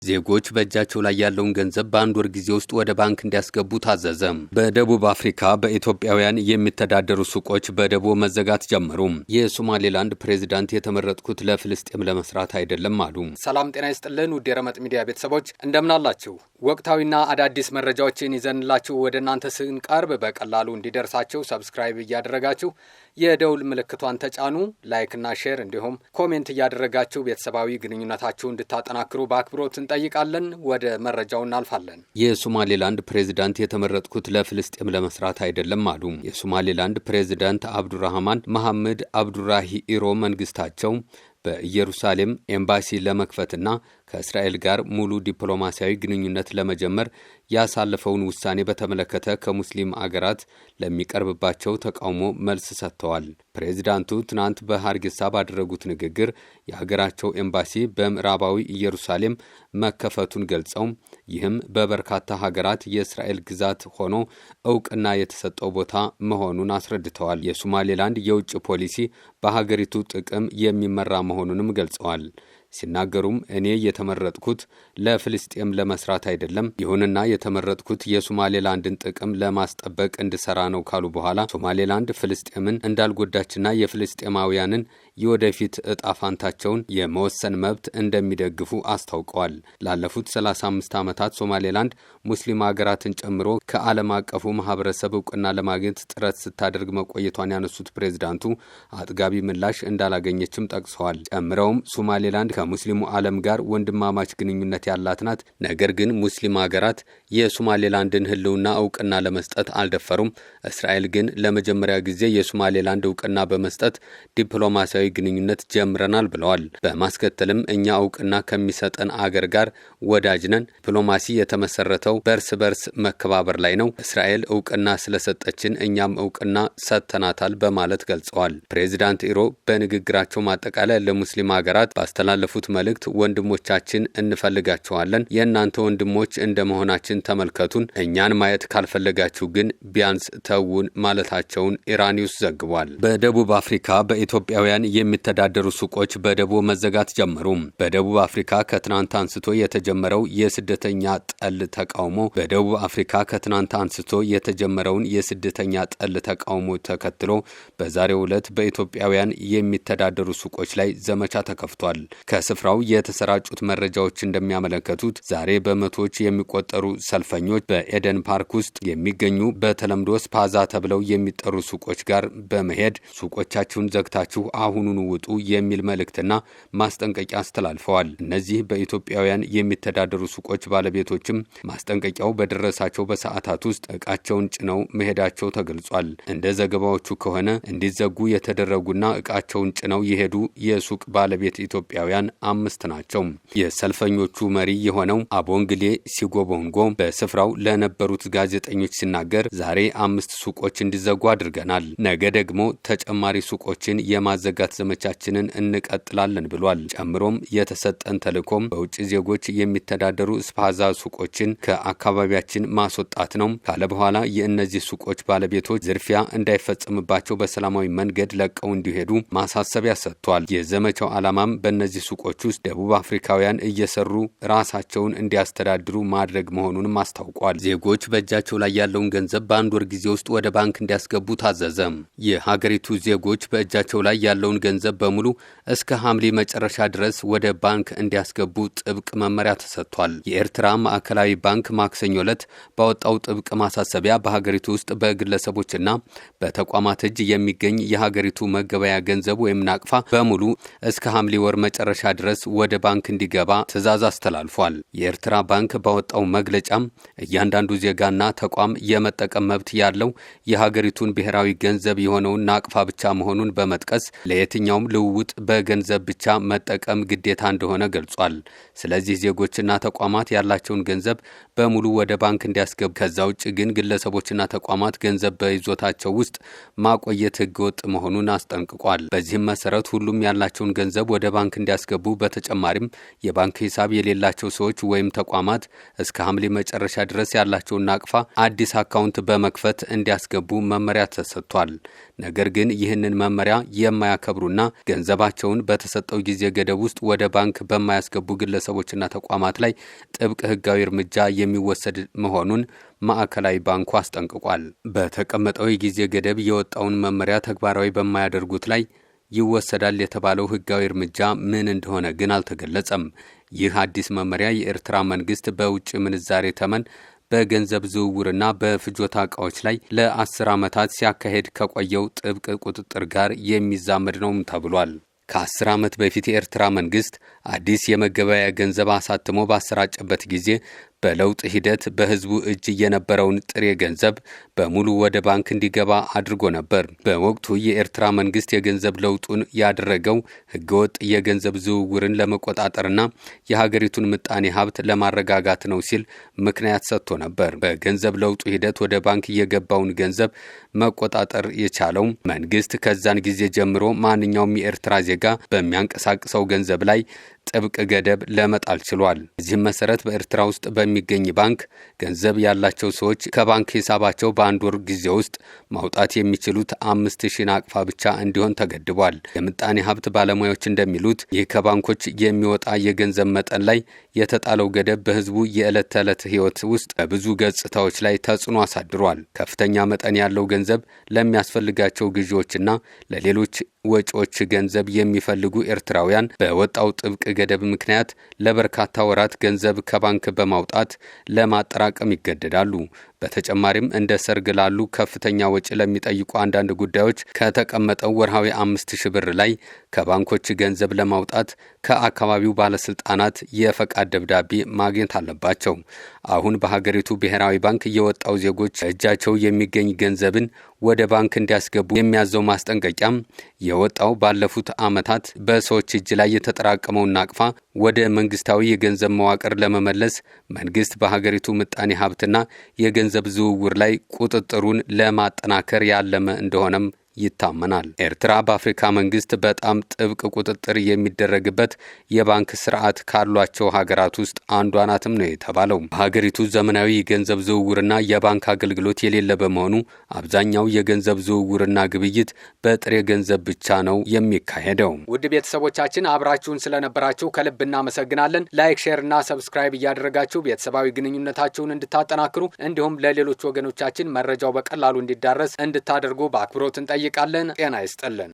ዜጎች በእጃቸው ላይ ያለውን ገንዘብ በአንድ ወር ጊዜ ውስጥ ወደ ባንክ እንዲያስገቡ ታዘዘ። በደቡብ አፍሪካ በኢትዮጵያውያን የሚተዳደሩ ሱቆች በደቦ መዘጋት ጀመሩ። የሶማሌላንድ ፕሬዝዳንት የተመረጥኩት ለፍልስጤም ለመስራት አይደለም አሉ። ሰላም ጤና ይስጥልን ውድ የረመጥ ሚዲያ ቤተሰቦች እንደምን አላችሁ? ወቅታዊና አዳዲስ መረጃዎችን ይዘንላችሁ ወደ እናንተ ስንቀርብ በቀላሉ እንዲደርሳችሁ ሰብስክራይብ እያደረጋችሁ የደውል ምልክቷን ተጫኑ። ላይክና ሼር እንዲሁም ኮሜንት እያደረጋችሁ ቤተሰባዊ ግንኙነታችሁን እንድታጠናክሩ በአክብሮት እንጠይቃለን። ወደ መረጃው እናልፋለን። የሶማሌላንድ ፕሬዝዳንት የተመረጥኩት ለፍልስጤም ለመስራት አይደለም አሉ። የሶማሌላንድ ፕሬዝዳንት አብዱራህማን መሐመድ አብዱራሂ ኢሮ መንግስታቸው በኢየሩሳሌም ኤምባሲ ለመክፈትና ከእስራኤል ጋር ሙሉ ዲፕሎማሲያዊ ግንኙነት ለመጀመር ያሳለፈውን ውሳኔ በተመለከተ ከሙስሊም አገራት ለሚቀርብባቸው ተቃውሞ መልስ ሰጥተዋል። ፕሬዝዳንቱ ትናንት በሃርጌሳ ባደረጉት ንግግር የሀገራቸው ኤምባሲ በምዕራባዊ ኢየሩሳሌም መከፈቱን ገልጸው ይህም በበርካታ ሀገራት የእስራኤል ግዛት ሆኖ እውቅና የተሰጠው ቦታ መሆኑን አስረድተዋል። የሶማሌላንድ የውጭ ፖሊሲ በሀገሪቱ ጥቅም የሚመራ መሆኑንም ገልጸዋል። ሲናገሩም እኔ የተመረጥኩት ለፍልስጤም ለመስራት አይደለም፣ ይሁንና የተመረጥኩት የሶማሌላንድን ጥቅም ለማስጠበቅ እንድሰራ ነው ካሉ በኋላ ሶማሌላንድ ፍልስጤምን እንዳልጎዳችና የፍልስጤማውያንን የወደፊት እጣ ፋንታቸውን የመወሰን መብት እንደሚደግፉ አስታውቀዋል። ላለፉት 35 ዓመታት ሶማሌላንድ ሙስሊም ሀገራትን ጨምሮ ከዓለም አቀፉ ማህበረሰብ እውቅና ለማግኘት ጥረት ስታደርግ መቆየቷን ያነሱት ፕሬዝዳንቱ አጥጋቢ ምላሽ እንዳላገኘችም ጠቅሰዋል። ጨምረውም ሶማሌላንድ ከሙስሊሙ ዓለም ጋር ወንድማማች ግንኙነት ያላት ናት። ነገር ግን ሙስሊም ሀገራት የሶማሌላንድን ህልውና እውቅና ለመስጠት አልደፈሩም። እስራኤል ግን ለመጀመሪያ ጊዜ የሶማሌላንድ እውቅና በመስጠት ዲፕሎማሲያዊ ግንኙነት ጀምረናል ብለዋል። በማስከተልም እኛ እውቅና ከሚሰጠን አገር ጋር ወዳጅ ነን። ዲፕሎማሲ የተመሰረተው በርስ በርስ መከባበር ላይ ነው። እስራኤል እውቅና ስለሰጠችን እኛም እውቅና ሰጥተናታል በማለት ገልጸዋል። ፕሬዝዳንት ኢሮ በንግግራቸው ማጠቃለያ ለሙስሊም ሀገራት ባስተላለፉት መልእክት ወንድሞቻችን እንፈልጋቸዋለን፣ የእናንተ ወንድሞች እንደመሆናችን ተመልከቱን፣ እኛን ማየት ካልፈለጋችሁ ግን ቢያንስ ተውን ማለታቸውን ኢራኒውስ ዘግቧል። በደቡብ አፍሪካ በኢትዮጵያውያን የሚተዳደሩ ሱቆች በደቦ መዘጋት ጀመሩ። በደቡብ አፍሪካ ከትናንት አንስቶ የተጀመረው የስደተኛ ጠል ተቃውሞ ተከትሎ በዛሬው ዕለት በኢትዮጵያውያን የሚተዳደሩ ሱቆች ላይ ዘመቻ ተከፍቷል። ከስፍራው የተሰራጩት መረጃዎች እንደሚያመለክቱት ዛሬ በመቶዎች የሚቆጠሩ ሰልፈኞች በኤደን ፓርክ ውስጥ የሚገኙ በተለምዶ ስፓዛ ተብለው የሚጠሩ ሱቆች ጋር በመሄድ ሱቆቻችሁን ዘግታችሁ አሁኑን ውጡ የሚል መልእክትና ማስጠንቀቂያ አስተላልፈዋል። እነዚህ በኢትዮጵያውያን የሚተዳደሩ ሱቆች ባለቤቶችም ማስጠንቀቂያው በደረሳቸው በሰዓታት ውስጥ ዕቃቸውን ጭነው መሄዳቸው ተገልጿል። እንደ ዘገባዎቹ ከሆነ እንዲዘጉ የተደረጉና ዕቃቸውን ጭነው የሄዱ የሱቅ ባለቤት ኢትዮጵያውያን 5 ናቸው። የሰልፈኞቹ መሪ የሆነው አቦንግሌ ሲጎቦንጎ በስፍራው ለነበሩት ጋዜጠኞች ሲናገር ዛሬ 5 ሱቆች እንዲዘጉ አድርገናል፣ ነገ ደግሞ ተጨማሪ ሱቆችን የማዘጋት ዘመቻችንን እንቀጥላለን ብሏል። ጨምሮም የተሰጠን ተልዕኮም በውጭ ዜጎች የሚተዳደሩ ስፓዛ ሱቆችን ከአካባቢያችን ማስወጣት ነው ካለ በኋላ የእነዚህ ሱቆች ባለቤቶች ዝርፊያ እንዳይፈጸምባቸው በሰላማዊ መንገድ ለቀው እንዲሄዱ ማሳሰቢያ ሰጥቷል። የዘመቻው ዓላማም በእነዚህ ሱቆች ውስጥ ደቡብ አፍሪካውያን እየሰሩ ራሳቸውን እንዲያስተዳድሩ ማድረግ መሆኑንም አስታውቋል። ዜጎች በእጃቸው ላይ ያለውን ገንዘብ በአንድ ወር ጊዜ ውስጥ ወደ ባንክ እንዲያስገቡ ታዘዘ። የሀገሪቱ ዜጎች በእጃቸው ላይ ያለውን ገንዘብ በሙሉ እስከ ሐምሌ መጨረሻ ድረስ ወደ ባንክ እንዲያስገቡ ጥብቅ መመሪያ ተሰጥቷል። የኤርትራ ማዕከላዊ ባንክ ማክሰኞ ዕለት ባወጣው ጥብቅ ማሳሰቢያ በሀገሪቱ ውስጥ በግለሰቦችና በተቋማት እጅ የሚገኝ የሀገሪቱ መገበያ ገንዘብ ወይም ናቅፋ በሙሉ እስከ ሐምሌ ወር መጨረሻ ድረስ ወደ ባንክ እንዲገባ ትዕዛዝ አስተላልፏል። የኤርትራ ባንክ ባወጣው መግለጫም እያንዳንዱ ዜጋና ተቋም የመጠቀም መብት ያለው የሀገሪቱን ብሔራዊ ገንዘብ የሆነውን ናቅፋ ብቻ መሆኑን በመጥቀስ ለየትኛውም ልውውጥ በገንዘብ ብቻ መጠቀም ግዴታ እንደሆነ ገልጿል። ስለዚህ ዜጎችና ተቋማት ያላቸውን ገንዘብ በሙሉ ወደ ባንክ እንዲያስገቡ፣ ከዛ ውጭ ግን ግለሰቦችና ተቋማት ገንዘብ በይዞታቸው ውስጥ ማቆየት ህገወጥ መሆኑን አስጠንቅቋል። በዚህም መሰረት ሁሉም ያላቸውን ገንዘብ ወደ ባንክ እንዲያስገቡ፣ በተጨማሪም የባንክ ሂሳብ የሌላቸው ሰዎች ወይም ተቋማት እስከ ሐምሌ መጨረሻ ድረስ ያላቸውን ናቅፋ አዲስ አካውንት በመክፈት እንዲያስገቡ መመሪያ ተሰጥቷል። ነገር ግን ይህንን መመሪያ የማያከብሩ በማያከብሩና ገንዘባቸውን በተሰጠው ጊዜ ገደብ ውስጥ ወደ ባንክ በማያስገቡ ግለሰቦችና ተቋማት ላይ ጥብቅ ሕጋዊ እርምጃ የሚወሰድ መሆኑን ማዕከላዊ ባንኩ አስጠንቅቋል። በተቀመጠው የጊዜ ገደብ የወጣውን መመሪያ ተግባራዊ በማያደርጉት ላይ ይወሰዳል የተባለው ሕጋዊ እርምጃ ምን እንደሆነ ግን አልተገለጸም። ይህ አዲስ መመሪያ የኤርትራ መንግስት በውጭ ምንዛሬ ተመን በገንዘብ ዝውውርና በፍጆታ ዕቃዎች ላይ ለ10 ዓመታት ሲያካሄድ ከቆየው ጥብቅ ቁጥጥር ጋር የሚዛመድ ነው ተብሏል። ከ10 ዓመት በፊት የኤርትራ መንግስት አዲስ የመገበያያ ገንዘብ አሳትሞ ባሰራጨበት ጊዜ በለውጥ ሂደት በህዝቡ እጅ የነበረውን ጥሬ ገንዘብ በሙሉ ወደ ባንክ እንዲገባ አድርጎ ነበር። በወቅቱ የኤርትራ መንግስት የገንዘብ ለውጡን ያደረገው ህገወጥ የገንዘብ ዝውውርን ለመቆጣጠርና የሀገሪቱን ምጣኔ ሀብት ለማረጋጋት ነው ሲል ምክንያት ሰጥቶ ነበር። በገንዘብ ለውጡ ሂደት ወደ ባንክ የገባውን ገንዘብ መቆጣጠር የቻለው መንግስት ከዛን ጊዜ ጀምሮ ማንኛውም የኤርትራ ዜጋ በሚያንቀሳቅሰው ገንዘብ ላይ ጥብቅ ገደብ ለመጣል ችሏል። በዚህም መሰረት በኤርትራ ውስጥ በሚገኝ ባንክ ገንዘብ ያላቸው ሰዎች ከባንክ ሂሳባቸው በአንድ ወር ጊዜ ውስጥ ማውጣት የሚችሉት 5000 ናቅፋ ብቻ እንዲሆን ተገድቧል። የምጣኔ ሀብት ባለሙያዎች እንደሚሉት ይህ ከባንኮች የሚወጣ የገንዘብ መጠን ላይ የተጣለው ገደብ በህዝቡ የዕለት ተዕለት ህይወት ውስጥ በብዙ ገጽታዎች ላይ ተጽዕኖ አሳድሯል። ከፍተኛ መጠን ያለው ገንዘብ ለሚያስፈልጋቸው ግዢዎችና ለሌሎች ወጪዎች ገንዘብ የሚፈልጉ ኤርትራውያን በወጣው ጥብቅ ገደብ ምክንያት ለበርካታ ወራት ገንዘብ ከባንክ በማውጣት ለማጠራቀም ይገደዳሉ። በተጨማሪም እንደ ሰርግ ላሉ ከፍተኛ ወጪ ለሚጠይቁ አንዳንድ ጉዳዮች ከተቀመጠው ወርሃዊ 5000 ብር ላይ ከባንኮች ገንዘብ ለማውጣት ከአካባቢው ባለስልጣናት የፈቃድ ደብዳቤ ማግኘት አለባቸው። አሁን በሀገሪቱ ብሔራዊ ባንክ የወጣው ዜጎች እጃቸው የሚገኝ ገንዘብን ወደ ባንክ እንዲያስገቡ የሚያዘው ማስጠንቀቂያም የወጣው ባለፉት ዓመታት በሰዎች እጅ ላይ የተጠራቀመውን ናቅፋ ወደ መንግስታዊ የገንዘብ መዋቅር ለመመለስ መንግስት በሀገሪቱ ምጣኔ ሀብትና የገንዘብ ዝውውር ላይ ቁጥጥሩን ለማጠናከር ያለመ እንደሆነም ይታመናል። ኤርትራ በአፍሪካ መንግስት በጣም ጥብቅ ቁጥጥር የሚደረግበት የባንክ ስርዓት ካሏቸው ሀገራት ውስጥ አንዷ ናትም ነው የተባለው። በሀገሪቱ ዘመናዊ የገንዘብ ዝውውርና የባንክ አገልግሎት የሌለ በመሆኑ አብዛኛው የገንዘብ ዝውውርና ግብይት በጥሬ ገንዘብ ብቻ ነው የሚካሄደው። ውድ ቤተሰቦቻችን አብራችሁን ስለነበራችሁ ከልብ እናመሰግናለን። ላይክ፣ ሼር እና ሰብስክራይብ እያደረጋችሁ ቤተሰባዊ ግንኙነታችሁን እንድታጠናክሩ እንዲሁም ለሌሎች ወገኖቻችን መረጃው በቀላሉ እንዲዳረስ እንድታደርጉ በአክብሮት እንጠይቃለን። ጤና ይስጥልን።